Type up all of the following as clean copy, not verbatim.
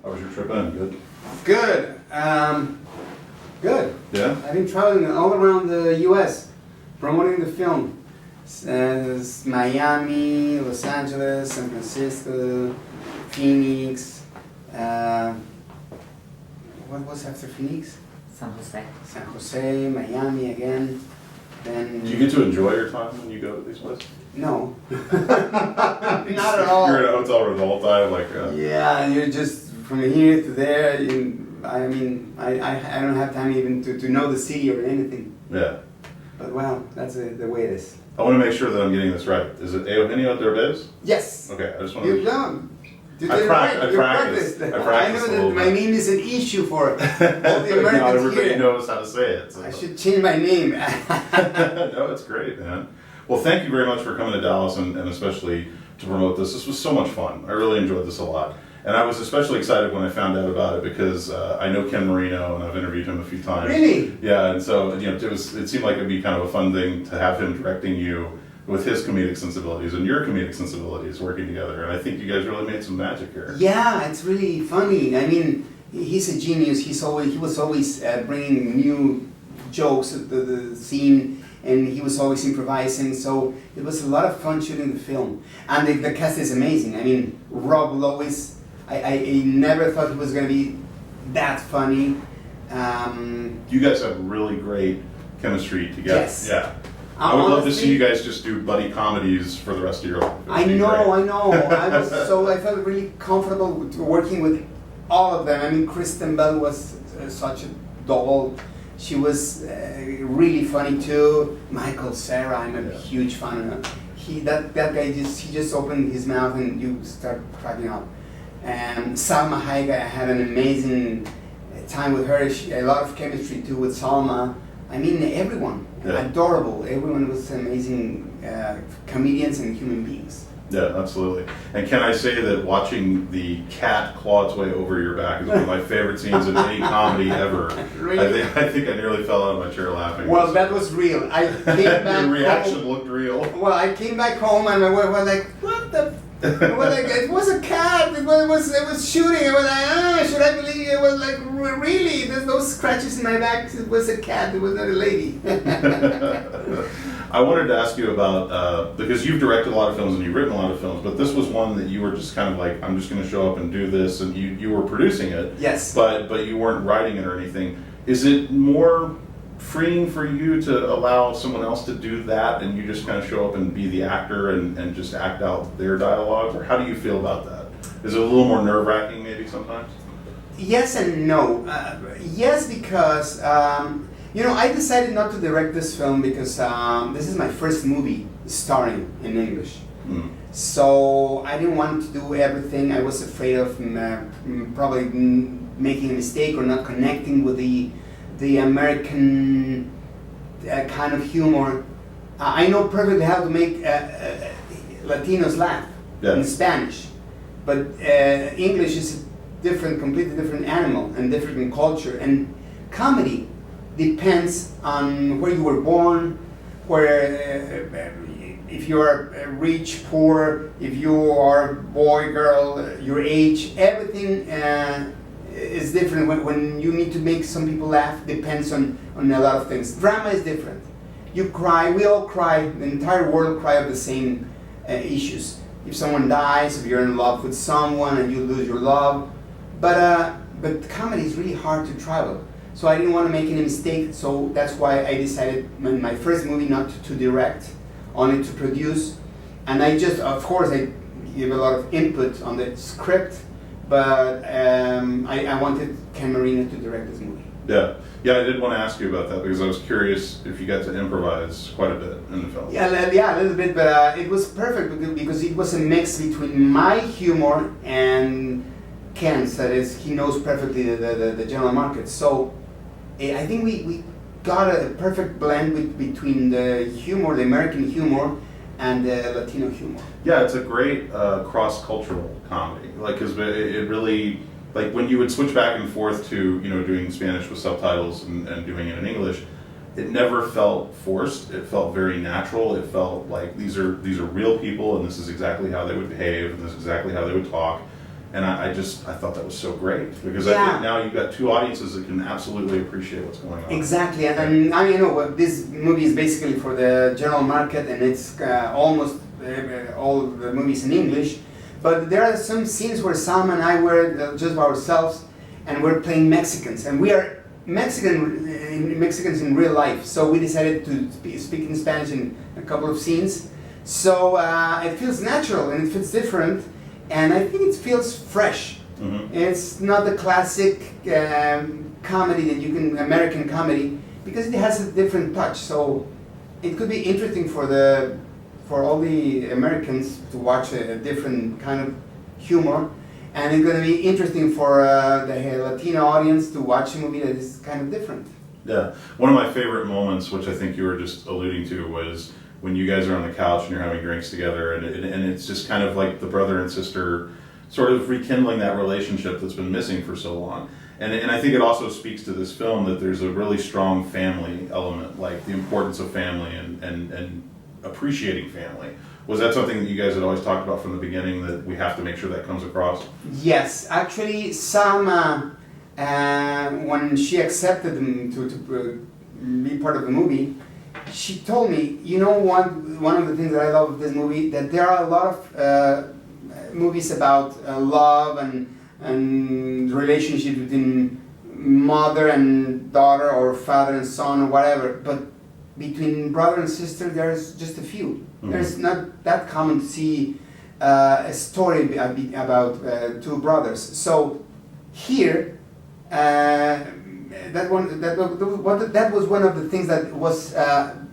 How was your trip in? Good? Good. Good. Yeah? I've been traveling all around the U.S. promoting the film. Miami, Los Angeles, San Francisco, Phoenix. What was after Phoenix? San Jose. San Jose, Miami again. Then. Do you get to enjoy your time when you go to these places? No. Not at all. You're in a hotel room the whole time, like. Yeah, you're just from here to there. I don't have time even to know the city or anything. Yeah. But well, that's the way it is. I want to make sure that I'm getting this right. Is it Eugenio Derbez? Yes. Okay, I just want to. You've done. You I did it practiced. right. I You practiced. practiced. I practiced know a little that my bit. name is an issue for all the Not Americans everybody here. knows how to say it. So. I should change my name. No, it's great, man. Well, thank you very much for coming to Dallas and especially to promote this. This was so much fun. I really enjoyed this a lot. And I was especially excited when I found out about it because I know Ken Marino and I've interviewed him a few times. Really? Yeah, and so it seemed like it'd be kind of a fun thing to have him directing you with his comedic sensibilities and your comedic sensibilities working together. And I think you guys really made some magic here. Yeah, it's really funny. I mean, he's a genius. He was always bringing new jokes to the scene. And he was always improvising, so it was a lot of fun shooting the film. And the cast is amazing. I mean, Rob Lois, I never thought he was going to be that funny. You guys have really great chemistry together. Yes. Yeah. I would love to see you guys just do buddy comedies for the rest of your life. I know. I felt really comfortable working with all of them. I mean, Kristen Bell was such a doll. She was really funny too. Michael Cera, I'm a huge fan of him. That guy just opened his mouth and you start cracking up. And Salma Hayek, I had an amazing time with her. A lot of chemistry too with Salma. I mean, everyone, adorable. Everyone was amazing comedians and human beings. Yeah, absolutely. And can I say that watching the cat claw its way over your back is one of my favorite scenes in any comedy ever. Really? I think I nearly fell out of my chair laughing. Well, that was real. I came back Your reaction home. looked real. Well, I came back home and my wife was like, "What the?" It was a cat. It was shooting. I was like, should I believe it? Was like, really? There's those scratches in my back. It was a cat. It was not a lady. I wanted to ask you about, because you've directed a lot of films and you've written a lot of films, but this was one that you were just kind of like, I'm just going to show up and do this, and you were producing it. Yes. But you weren't writing it or anything. Is it more freeing for you to allow someone else to do that and you just kind of show up and be the actor and just act out their dialogue? Or how do you feel about that? Is it a little more nerve-wracking maybe sometimes? Yes and no. Yes, because I decided not to direct this film because this is my first movie starring in English. Mm. So I didn't want to do everything. I was afraid of probably making a mistake or not connecting with the American kind of humor. I know perfectly how to make Latinos laugh in Spanish, but English is a completely different animal and different culture. And comedy depends on where you were born, if you are rich, poor, if you are boy, girl, your age, everything is different. When you need to make some people laugh, depends on a lot of things. Drama is different. You cry, we all cry, the entire world cry of the same issues. If someone dies, if you're in love with someone and you lose your love. But comedy is really hard to travel. So I didn't want to make any mistake, so that's why I decided in my first movie not to direct, only to produce. And I just, of course, I give a lot of input on the script, but I wanted Ken Marino to direct this movie. Yeah, I did want to ask you about that because I was curious if you got to improvise quite a bit in the film. Yeah, a little bit, but it was perfect because it was a mix between my humor and Ken's. That is, he knows perfectly the general market. So I think we got a perfect blend between the humor, the American humor, and the Latino humor. Yeah, it's a great cross-cultural comedy. Like, 'cause it really, like when you would switch back and forth to doing Spanish with subtitles and doing it in English, it never felt forced. It felt very natural. It felt like these are real people, and this is exactly how they would behave, and this is exactly how they would talk. And I thought that was so great because I Yeah. think now you've got two audiences that can absolutely appreciate what's going on. Exactly, and I know this movie is basically for the general market, and it's almost all the movies in English. But there are some scenes where Sam and I were just by ourselves, and we're playing Mexicans, and we are Mexicans in real life. So we decided to speak in Spanish in a couple of scenes. So it feels natural and it feels different, and I think it feels fresh. Mm-hmm. It's not the classic comedy that you can, American comedy, because it has a different touch. So it could be interesting for all the Americans to watch a different kind of humor, and it's going to be interesting for the Latino audience to watch a movie that is kind of different. Yeah, one of my favorite moments, which I think you were just alluding to, was when you guys are on the couch and you're having drinks together, and it's just kind of like the brother and sister sort of rekindling that relationship that's been missing for so long. And I think it also speaks to this film that there's a really strong family element, like the importance of family and appreciating family. Was that something that you guys had always talked about from the beginning, that we have to make sure that comes across? Yes, actually, Salma, when she accepted to be part of the movie, she told me, you know what, one of the things that I love of this movie, that there are a lot of movies about love and relationship between mother and daughter or father and son or whatever, but between brother and sister there's just a few. Mm-hmm. There's not that common to see a story about two brothers. So here, that was one of the things that was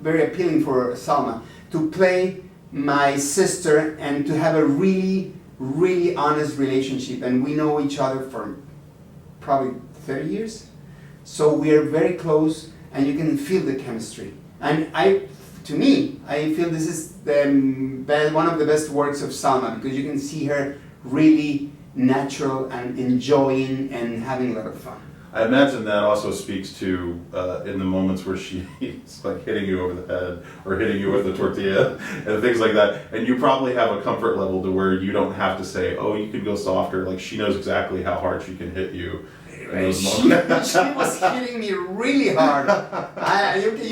very appealing for Salma, to play my sister and to have a really honest relationship. And we know each other for probably 30 years, so we are very close, and you can feel the chemistry. And to me, I feel this is one of the best works of Salma, because you can see her really natural and enjoying and having a lot of fun. I imagine that also speaks to in the moments where she's like hitting you over the head or hitting you with the tortilla and things like that, and you probably have a comfort level to where you don't have to say, oh, you could go softer. Like, she knows exactly how hard she can hit you. She was hitting me really hard. If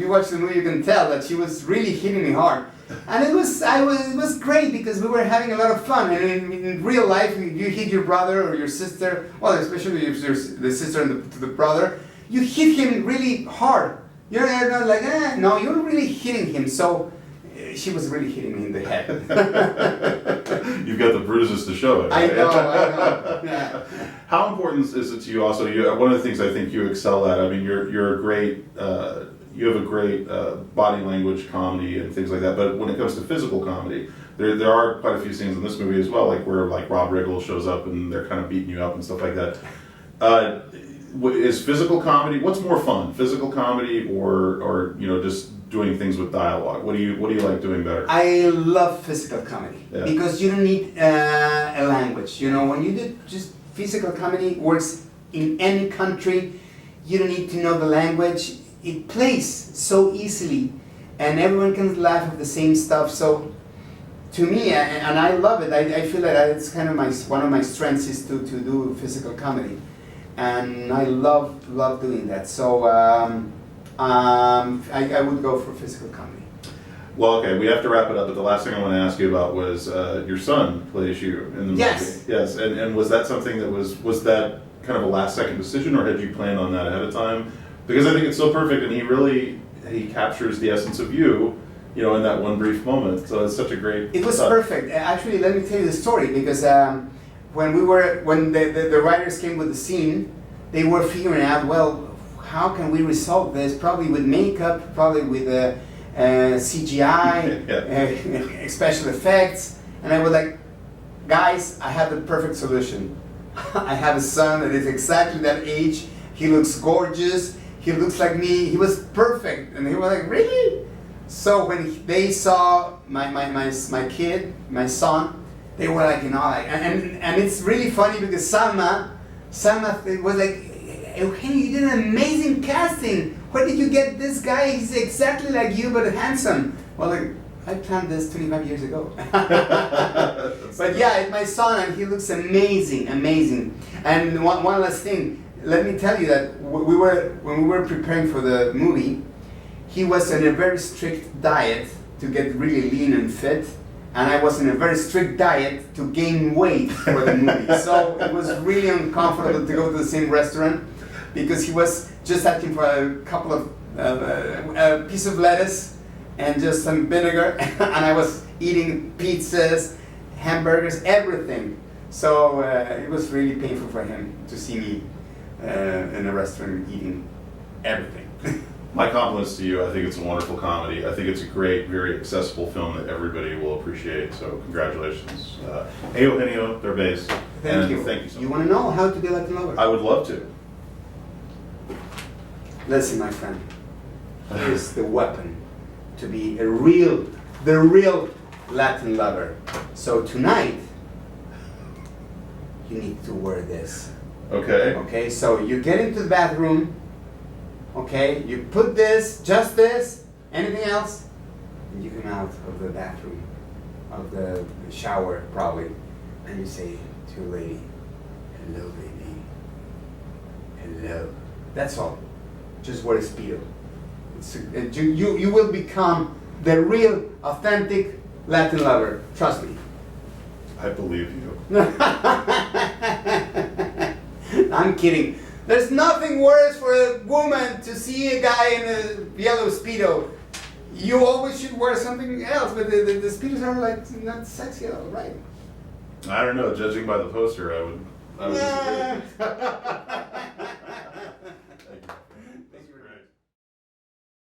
you watch the movie, you can tell that she was really hitting me hard. And it was great, because we were having a lot of fun. And in real life, you hit your brother or your sister, well, especially if there's the sister and the brother, you hit him really hard. You're not like, no, you're really hitting him. So she was really hitting me in the head. You've got the bruises to show it. Right? I know. Yeah. How important is it to you also? One of the things I think you excel at, I mean, you're a great, you have a great body language comedy and things like that, but when it comes to physical comedy, there are quite a few scenes in this movie as well, like where like Rob Riggle shows up and they're kind of beating you up and stuff like that. Is physical comedy, what's more fun, physical comedy or just doing things with dialogue? What do you like doing better? I love physical comedy, because you don't need a language. When you do just physical comedy, works in any country. You don't need to know the language. It plays so easily, and everyone can laugh at the same stuff. So to me, and I love it. I feel that it's kind of one of my strengths is to do physical comedy, and I love doing that. So I would go for physical comedy. Well, okay, we have to wrap it up, but the last thing I want to ask you about was your son plays you in the movie. Yes, and was that something that was that kind of a last second decision, or had you planned on that ahead of time? Because I think it's so perfect, and he captures the essence of you, in that one brief moment. So it's such a great. It was perfect. Actually, let me tell you the story, because when the writers came with the scene, they were figuring out, well, how can we resolve this? Probably with makeup, probably with CGI, special effects. And I was like, guys, I have the perfect solution. I have a son that is exactly that age. He looks gorgeous. He looks like me. He was perfect. And they were like, really? So when they saw my kid, my son, they were like, and it's really funny, because Salma was like, Eugenio, you did an amazing casting. Where did you get this guy? He's exactly like you, but handsome. Well, like, I planned this 25 years ago. But yeah, it's my son, and he looks amazing, amazing. And one last thing, let me tell you that when we were preparing for the movie, he was on a very strict diet to get really lean and fit, and I was in a very strict diet to gain weight for the movie. So it was really uncomfortable to go to the same restaurant, because he was just asking for a couple of a piece of lettuce and just some vinegar, and I was eating pizzas, hamburgers, everything. So it was really painful for him to see me in a restaurant eating everything. My compliments to you. I think it's a wonderful comedy. I think it's a great, very accessible film that everybody will appreciate. So congratulations. Eugenio Derbez. Thank you. Thank you so much. You want to know how to be Latin lover? I would love to. Listen, my friend. Here's the weapon to be the real Latin lover. So tonight, you need to wear this. Okay. Okay, so you get into the bathroom, okay, you put this, just this, anything else, and you come out of the bathroom, of the shower probably, and you say to your lady, hello baby, hello. That's all. Just wear a Speedo. You will become the real, authentic Latin lover. Trust me. I believe you. I'm kidding. There's nothing worse for a woman to see a guy in a yellow Speedo. You always should wear something else, but the Speedos are like not sexy at all, right? I don't know. Judging by the poster, I would disagree.